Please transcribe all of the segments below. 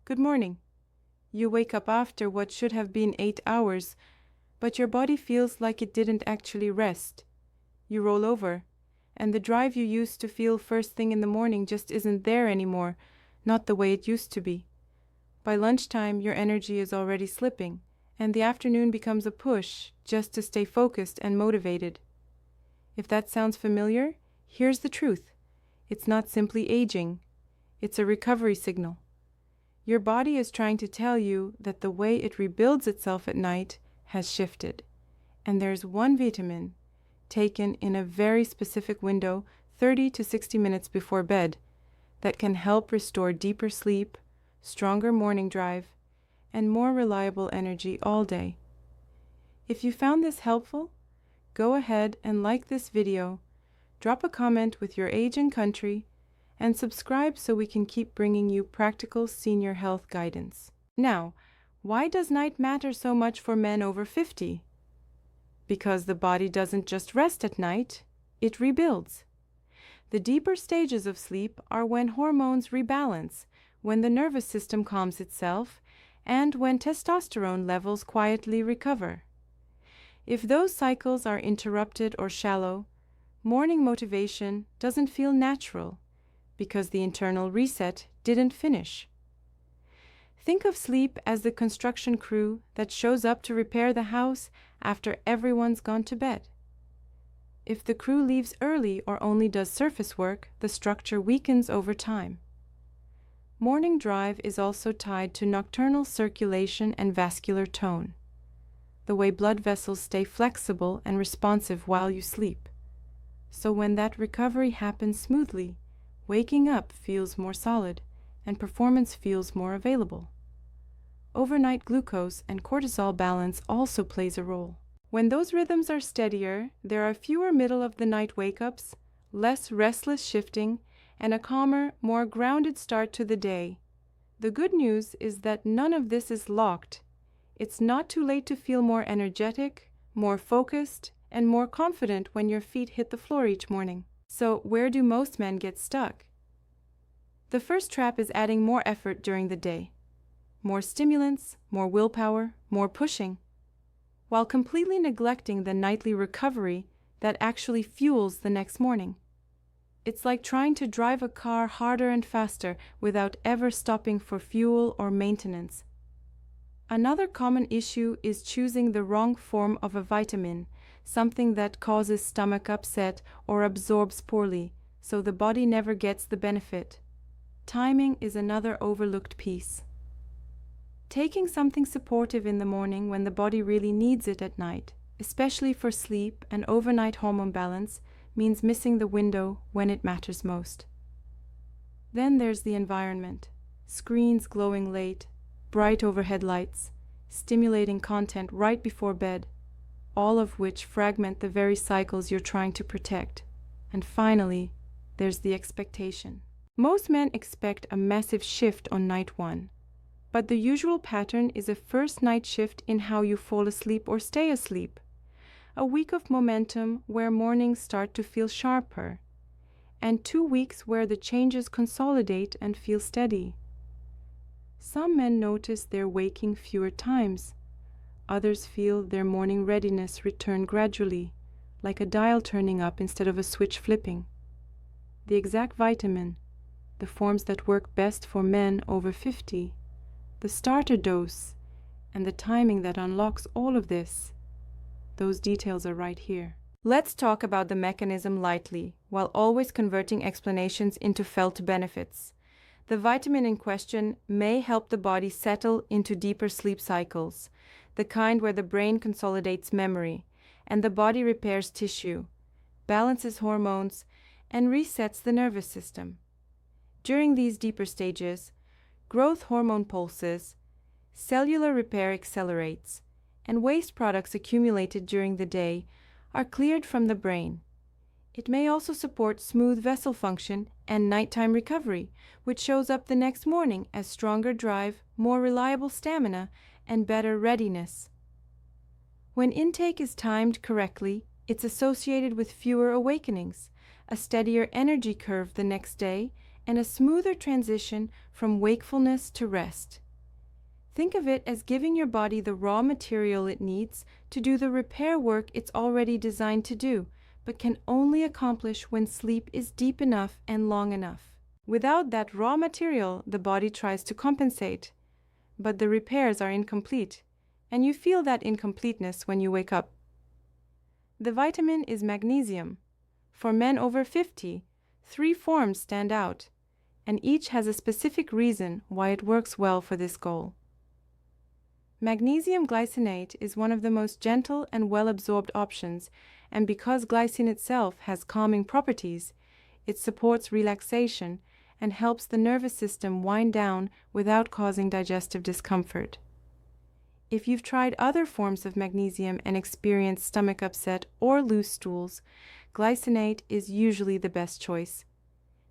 Good morning. You wake up after what should have been 8 hours, but your body feels like it didn't actually rest. You roll over, and the drive you used to feel first thing in the morning just isn't there anymore, not the way it used to be. By lunchtime, your energy is already slipping, and the afternoon becomes a push just to stay focused and motivated. If that sounds familiar, here's the truth. It's not simply aging. It's a recovery signal. Your body is trying to tell you that the way it rebuilds itself at night has shifted. And there's one vitamin, taken in a very specific window, 30 to 60 minutes before bed, that can help restore deeper sleep, stronger morning drive, and more reliable energy all day. If you found this helpful, go ahead and like this video, drop a comment with your age and country, and subscribe so we can keep bringing you practical senior health guidance. Now, why does night matter so much for men over 50? Because the body doesn't just rest at night, it rebuilds. The deeper stages of sleep are when hormones rebalance, when the nervous system calms itself, and when testosterone levels quietly recover. If those cycles are interrupted or shallow, morning motivation doesn't feel natural, because the internal reset didn't finish. Think of sleep as the construction crew that shows up to repair the house after everyone's gone to bed. If the crew leaves early or only does surface work, the structure weakens over time. Morning drive is also tied to nocturnal circulation and vascular tone, the way blood vessels stay flexible and responsive while you sleep. So when that recovery happens smoothly, waking up feels more solid, and performance feels more available. Overnight glucose and cortisol balance also plays a role. When those rhythms are steadier, there are fewer middle-of-the-night wake-ups, less restless shifting, and a calmer, more grounded start to the day. The good news is that none of this is locked. It's not too late to feel more energetic, more focused, and more confident when your feet hit the floor each morning. So, where do most men get stuck? The first trap is adding more effort during the day. More stimulants, more willpower, more pushing, while completely neglecting the nightly recovery that actually fuels the next morning. It's like trying to drive a car harder and faster without ever stopping for fuel or maintenance. Another common issue is choosing the wrong form of a vitamin, something that causes stomach upset or absorbs poorly, so the body never gets the benefit. Timing is another overlooked piece. Taking something supportive in the morning when the body really needs it at night, especially for sleep and overnight hormone balance, means missing the window when it matters most. Then there's the environment. Screens glowing late, bright overhead lights, stimulating content right before bed, all of which fragment the very cycles you're trying to protect. And finally, there's the expectation. Most men expect a massive shift on night one, but the usual pattern is a first night shift in how you fall asleep or stay asleep, a week of momentum where mornings start to feel sharper, and 2 weeks where the changes consolidate and feel steady. Some men notice they're waking fewer times. Others feel their morning readiness return gradually, like a dial turning up instead of a switch flipping. The exact vitamin, the forms that work best for men over 50, the starter dose, and the timing that unlocks all of this, those details are right here. Let's talk about the mechanism lightly, while always converting explanations into felt benefits. The vitamin in question may help the body settle into deeper sleep cycles, the kind where the brain consolidates memory, and the body repairs tissue, balances hormones, and resets the nervous system. During these deeper stages, growth hormone pulses, cellular repair accelerates, and waste products accumulated during the day are cleared from the brain. It may also support smooth vessel function and nighttime recovery, which shows up the next morning as stronger drive, more reliable stamina, and better readiness. When intake is timed correctly, it's associated with fewer awakenings, a steadier energy curve the next day, and a smoother transition from wakefulness to rest. Think of it as giving your body the raw material it needs to do the repair work it's already designed to do, but can only accomplish when sleep is deep enough and long enough. Without that raw material, the body tries to compensate, but the repairs are incomplete, and you feel that incompleteness when you wake up. The vitamin is magnesium. For men over 50, 3 forms stand out, and each has a specific reason why it works well for this goal. Magnesium glycinate is one of the most gentle and well-absorbed options, and because glycine itself has calming properties, it supports relaxation and helps the nervous system wind down without causing digestive discomfort. If you've tried other forms of magnesium and experienced stomach upset or loose stools, glycinate is usually the best choice.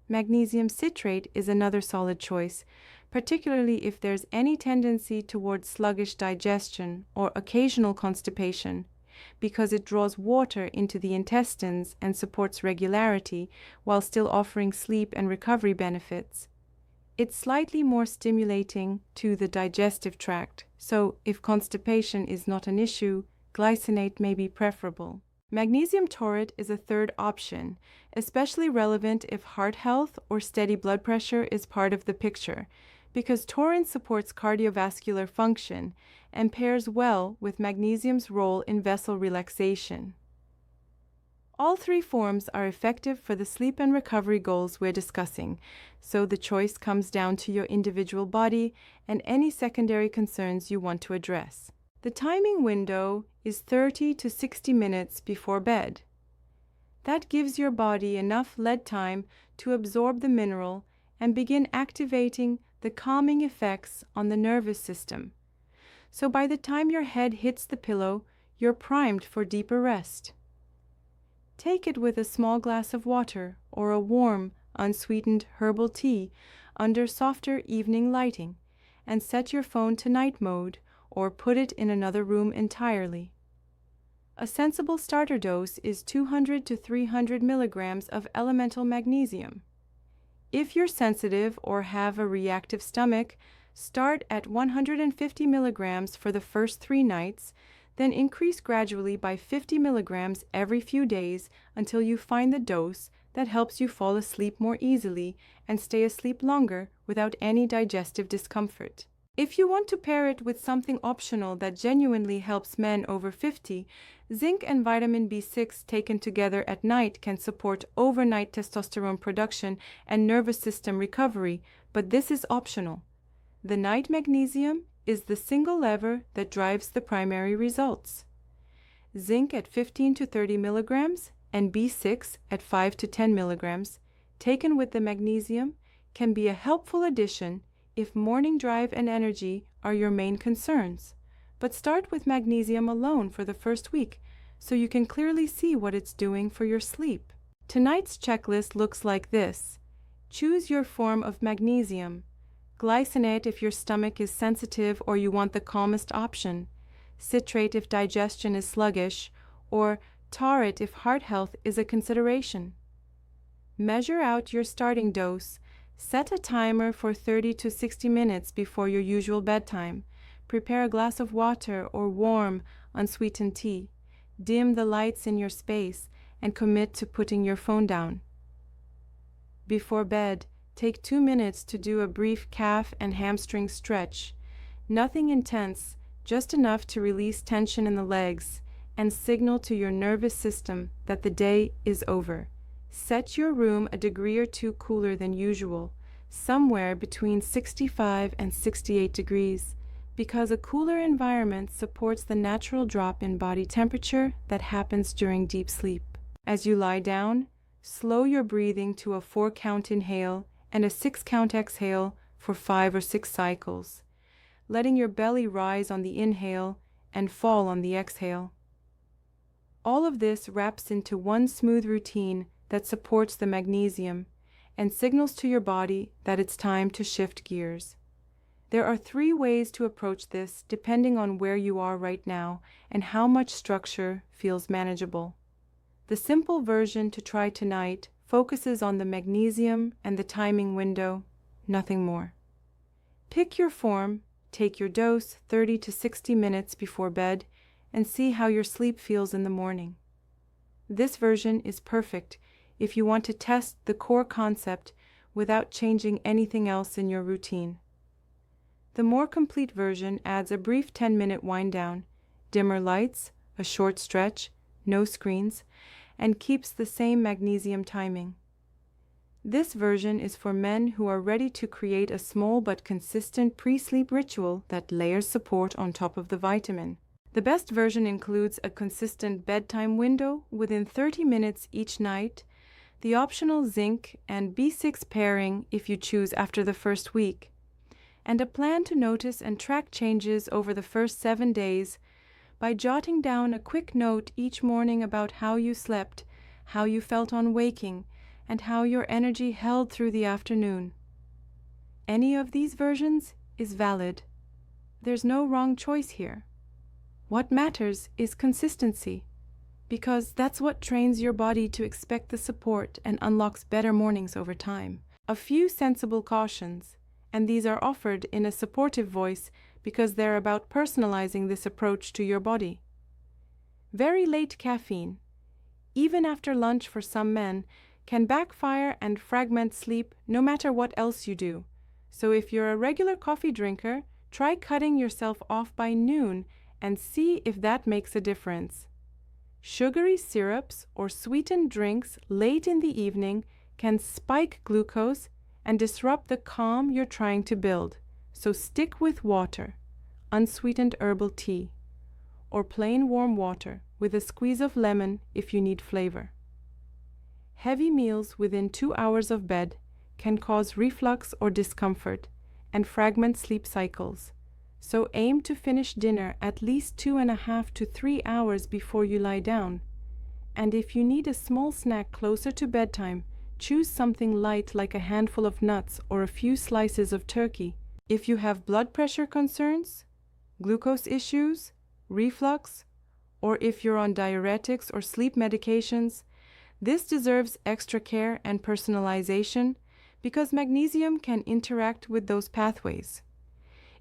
Magnesium citrate is another solid choice, particularly if there's any tendency towards sluggish digestion or occasional constipation, because it draws water into the intestines and supports regularity while still offering sleep and recovery benefits. It's slightly more stimulating to the digestive tract, so if constipation is not an issue, glycinate may be preferable. Magnesium taurate is a third option, especially relevant if heart health or steady blood pressure is part of the picture, because taurine supports cardiovascular function and pairs well with magnesium's role in vessel relaxation. All 3 forms are effective for the sleep and recovery goals we're discussing, so the choice comes down to your individual body and any secondary concerns you want to address. The timing window is 30 to 60 minutes before bed. That gives your body enough lead time to absorb the mineral and begin activating the calming effects on the nervous system. So by the time your head hits the pillow, you're primed for deeper rest. Take it with a small glass of water or a warm, unsweetened herbal tea under softer evening lighting, and set your phone to night mode or put it in another room entirely. A sensible starter dose is 200 to 300 milligrams of elemental magnesium. If you're sensitive or have a reactive stomach, start at 150 milligrams for the first 3 nights, then increase gradually by 50 milligrams every few days until you find the dose that helps you fall asleep more easily and stay asleep longer without any digestive discomfort. If you want to pair it with something optional that genuinely helps men over 50, zinc and vitamin B6 taken together at night can support overnight testosterone production and nervous system recovery, but this is optional. The night magnesium is the single lever that drives the primary results. Zinc at 15 to 30 milligrams and B6 at 5 to 10 milligrams, taken with the magnesium, can be a helpful addition if morning drive and energy are your main concerns. But start with magnesium alone for the first week so you can clearly see what it's doing for your sleep. Tonight's checklist looks like this. Choose your form of magnesium. Glycinate if your stomach is sensitive or you want the calmest option. Citrate if digestion is sluggish, or taurate if heart health is a consideration. Measure out your starting dose. Set a timer for 30 to 60 minutes before your usual bedtime. Prepare a glass of water or warm, unsweetened tea. Dim the lights in your space and commit to putting your phone down. Before bed, take 2 minutes to do a brief calf and hamstring stretch. Nothing intense, just enough to release tension in the legs and signal to your nervous system that the day is over. Set your room a degree or 2 cooler than usual, somewhere between 65 and 68 degrees, because a cooler environment supports the natural drop in body temperature that happens during deep sleep. As you lie down, slow your breathing to a 4-count inhale and a 6-count exhale for 5 or 6 cycles, letting your belly rise on the inhale and fall on the exhale. All of this wraps into one smooth routine that supports the magnesium and signals to your body that it's time to shift gears. There are 3 ways to approach this depending on where you are right now and how much structure feels manageable. The simple version to try tonight focuses on the magnesium and the timing window, nothing more. Pick your form, take your dose 30 to 60 minutes before bed, and see how your sleep feels in the morning. This version is perfect if you want to test the core concept without changing anything else in your routine. The more complete version adds a brief 10-minute wind down, dimmer lights, a short stretch, no screens, and keeps the same magnesium timing. This version is for men who are ready to create a small but consistent pre-sleep ritual that layers support on top of the vitamin. The best version includes a consistent bedtime window within 30 minutes each night, the optional zinc and B6 pairing if you choose after the first week, and a plan to notice and track changes over the first 7 days by jotting down a quick note each morning about how you slept, how you felt on waking, and how your energy held through the afternoon. Any of these versions is valid. There's no wrong choice here. What matters is consistency, because that's what trains your body to expect the support and unlocks better mornings over time. A few sensible cautions, and these are offered in a supportive voice because they're about personalizing this approach to your body. Very late caffeine, even after lunch for some men, can backfire and fragment sleep no matter what else you do. So if you're a regular coffee drinker, try cutting yourself off by noon and see if that makes a difference. Sugary syrups or sweetened drinks late in the evening can spike glucose and disrupt the calm you're trying to build. So stick with water, unsweetened herbal tea, or plain warm water with a squeeze of lemon if you need flavor. Heavy meals within 2 hours of bed can cause reflux or discomfort and fragment sleep cycles. So aim to finish dinner at least 2.5 to 3 hours before you lie down. And if you need a small snack closer to bedtime, choose something light like a handful of nuts or a few slices of turkey. If you have blood pressure concerns, glucose issues, reflux, or if you're on diuretics or sleep medications, this deserves extra care and personalization because magnesium can interact with those pathways.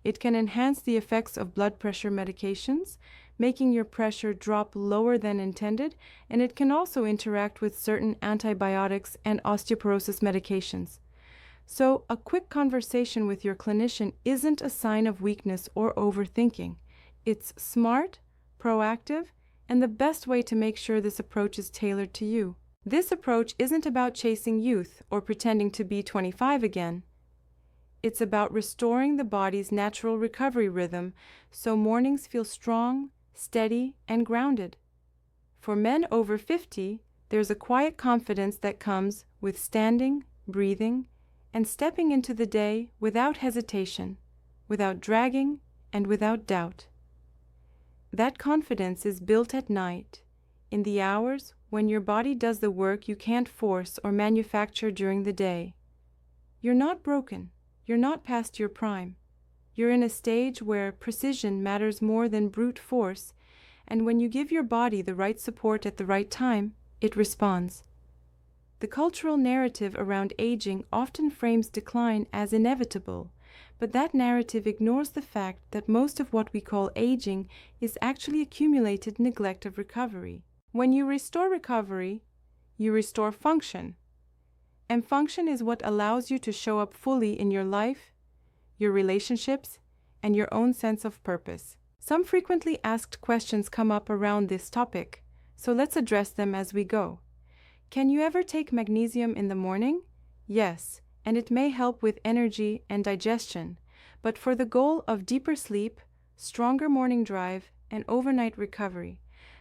It can enhance the effects of blood pressure medications, making your pressure drop lower than intended, and it can also interact with certain antibiotics and osteoporosis medications. So, a quick conversation with your clinician isn't a sign of weakness or overthinking. It's smart, proactive, and the best way to make sure this approach is tailored to you. This approach isn't about chasing youth or pretending to be 25 again. It's about restoring the body's natural recovery rhythm so mornings feel strong, steady, and grounded. For men over 50, there's a quiet confidence that comes with standing, breathing, and stepping into the day without hesitation, without dragging, and without doubt. That confidence is built at night, in the hours when your body does the work you can't force or manufacture during the day. You're not broken. You're not past your prime. You're in a stage where precision matters more than brute force, and when you give your body the right support at the right time, it responds. The cultural narrative around aging often frames decline as inevitable, but that narrative ignores the fact that most of what we call aging is actually accumulated neglect of recovery. When you restore recovery, you restore function. And function is what allows you to show up fully in your life, your relationships, and your own sense of purpose. Some frequently asked questions come up around this topic, so let's address them as we go. Can you ever take magnesium in the morning? Yes, and it may help with energy and digestion, but for the goal of deeper sleep, stronger morning drive, and overnight recovery,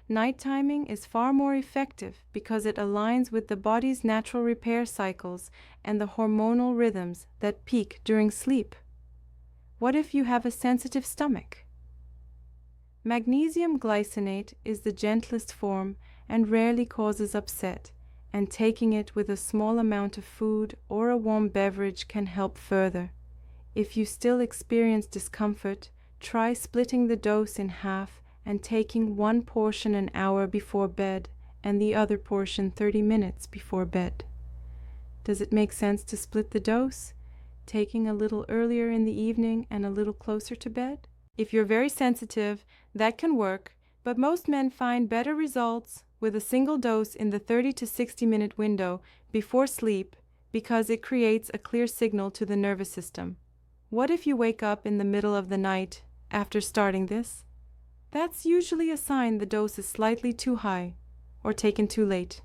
night timing is far more effective because it aligns with the body's natural repair cycles and the hormonal rhythms that peak during sleep. What if you have a sensitive stomach? Magnesium glycinate is the gentlest form and rarely causes upset, and taking it with a small amount of food or a warm beverage can help further. If you still experience discomfort, try splitting the dose in half and taking one portion an hour before bed and the other portion 30 minutes before bed. Does it make sense to split the dose, taking a little earlier in the evening and a little closer to bed? If you're very sensitive, that can work, but most men find better results with a single dose in the 30 to 60-minute window before sleep because it creates a clear signal to the nervous system. What if you wake up in the middle of the night after starting this? That's usually a sign the dose is slightly too high or taken too late.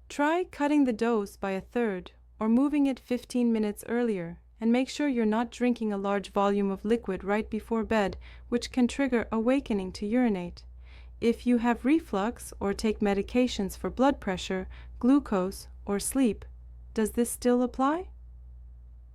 Try cutting the dose by a third or moving it 15 minutes earlier, and make sure you're not drinking a large volume of liquid right before bed, which can trigger awakening to urinate. If you have reflux or take medications for blood pressure, glucose, or sleep, does this still apply?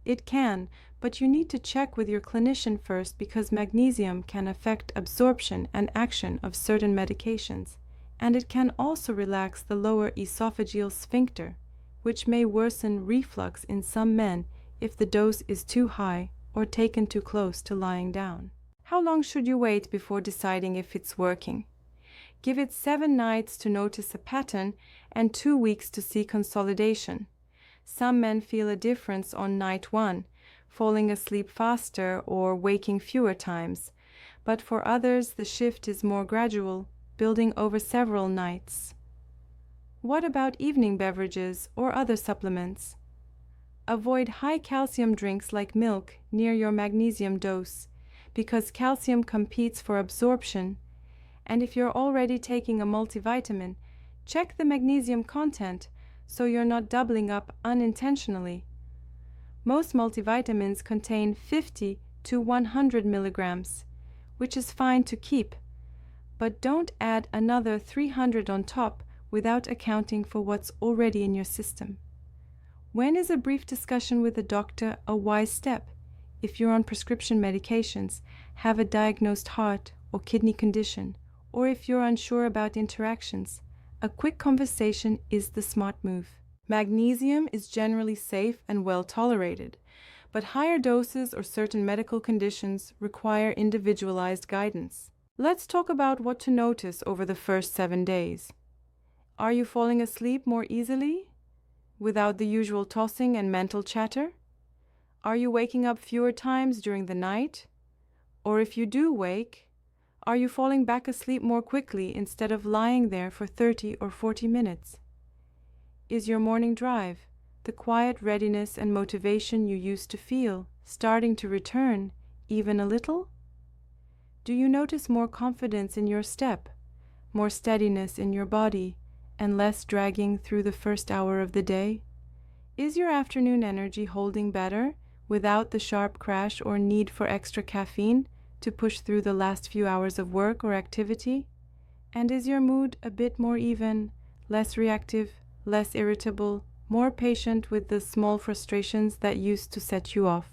It can, but you need to check with your clinician first because magnesium can affect absorption and action of certain medications, and it can also relax the lower esophageal sphincter, which may worsen reflux in some men if the dose is too high or taken too close to lying down. How long should you wait before deciding if it's working? Give it 7 nights to notice a pattern and 2 weeks to see consolidation. Some men feel a difference on night 1, falling asleep faster or waking fewer times, but for others the shift is more gradual, building over several nights. What about evening beverages or other supplements? Avoid high calcium drinks like milk near your magnesium dose, because calcium competes for absorption, and if you're already taking a multivitamin, check the magnesium content so you're not doubling up unintentionally. Most multivitamins contain 50 to 100 milligrams, which is fine to keep, but don't add another 300 on top without accounting for what's already in your system. When is a brief discussion with a doctor a wise step? If you're on prescription medications, have a diagnosed heart or kidney condition, or if you're unsure about interactions, a quick conversation is the smart move. Magnesium is generally safe and well tolerated, but higher doses or certain medical conditions require individualized guidance. Let's talk about what to notice over the first 7 days. Are you falling asleep more easily, without the usual tossing and mental chatter? Are you waking up fewer times during the night? Or if you do wake, are you falling back asleep more quickly instead of lying there for 30 or 40 minutes? Is your morning drive, the quiet readiness and motivation you used to feel, starting to return, even a little? Do you notice more confidence in your step, more steadiness in your body, and less dragging through the first hour of the day? Is your afternoon energy holding better without the sharp crash or need for extra caffeine to push through the last few hours of work or activity? And is your mood a bit more even, less reactive, less irritable, more patient with the small frustrations that used to set you off?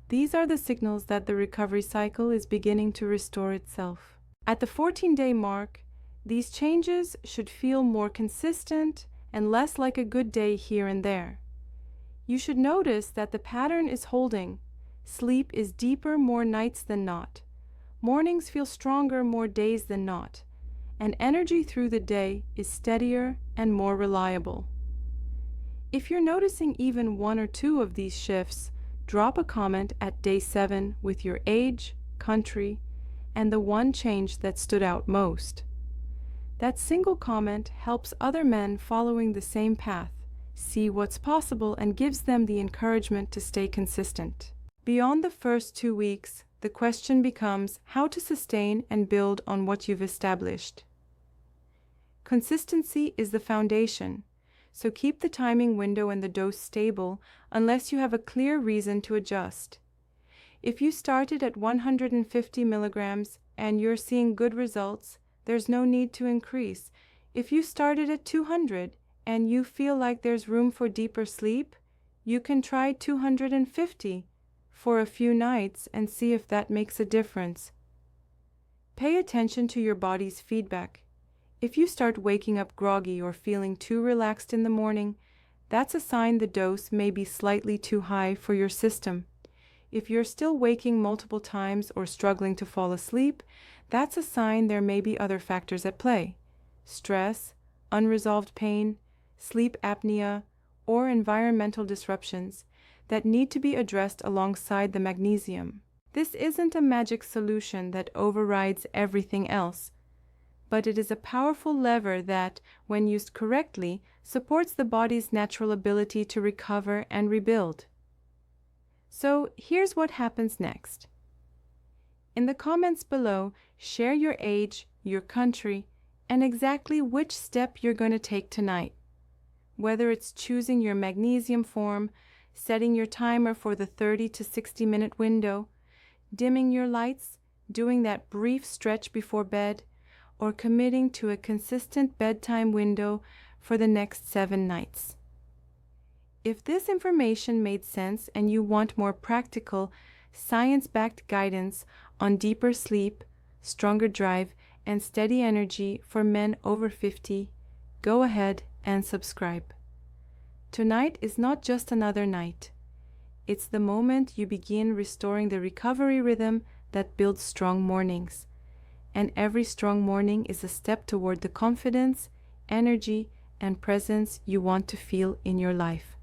These are the signals that the recovery cycle is beginning to restore itself. At the 14-day mark, these changes should feel more consistent and less like a good day here and there. You should notice that the pattern is holding. Sleep is deeper more nights than not. Mornings feel stronger more days than not. And energy through the day is steadier and more reliable. If you're noticing even 1 or 2 of these shifts, drop a comment at day 7 with your age, country, and the one change that stood out most. That single comment helps other men following the same path see what's possible and gives them the encouragement to stay consistent. Beyond the first 2 weeks, the question becomes how to sustain and build on what you've established. Consistency is the foundation, so keep the timing window and the dose stable unless you have a clear reason to adjust. If you started at 150 milligrams and you're seeing good results, there's no need to increase. If you started at 200 and you feel like there's room for deeper sleep, you can try 250 for a few nights and see if that makes a difference. Pay attention to your body's feedback. If you start waking up groggy or feeling too relaxed in the morning, that's a sign the dose may be slightly too high for your system. If you're still waking multiple times or struggling to fall asleep, that's a sign there may be other factors at play: stress, unresolved pain, sleep apnea, or environmental disruptions that need to be addressed alongside the magnesium. This isn't a magic solution that overrides everything else, but it is a powerful lever that, when used correctly, supports the body's natural ability to recover and rebuild. So here's what happens next. In the comments below, share your age, your country, and exactly which step you're going to take tonight. Whether it's choosing your magnesium form, setting your timer for the 30 to 60 minute window, dimming your lights, doing that brief stretch before bed, or committing to a consistent bedtime window for the next 7 nights. If this information made sense and you want more practical, science-backed guidance on deeper sleep, stronger drive, and steady energy for men over 50, go ahead and subscribe. Tonight is not just another night. It's the moment you begin restoring the recovery rhythm that builds strong mornings. And every strong morning is a step toward the confidence, energy, and presence you want to feel in your life.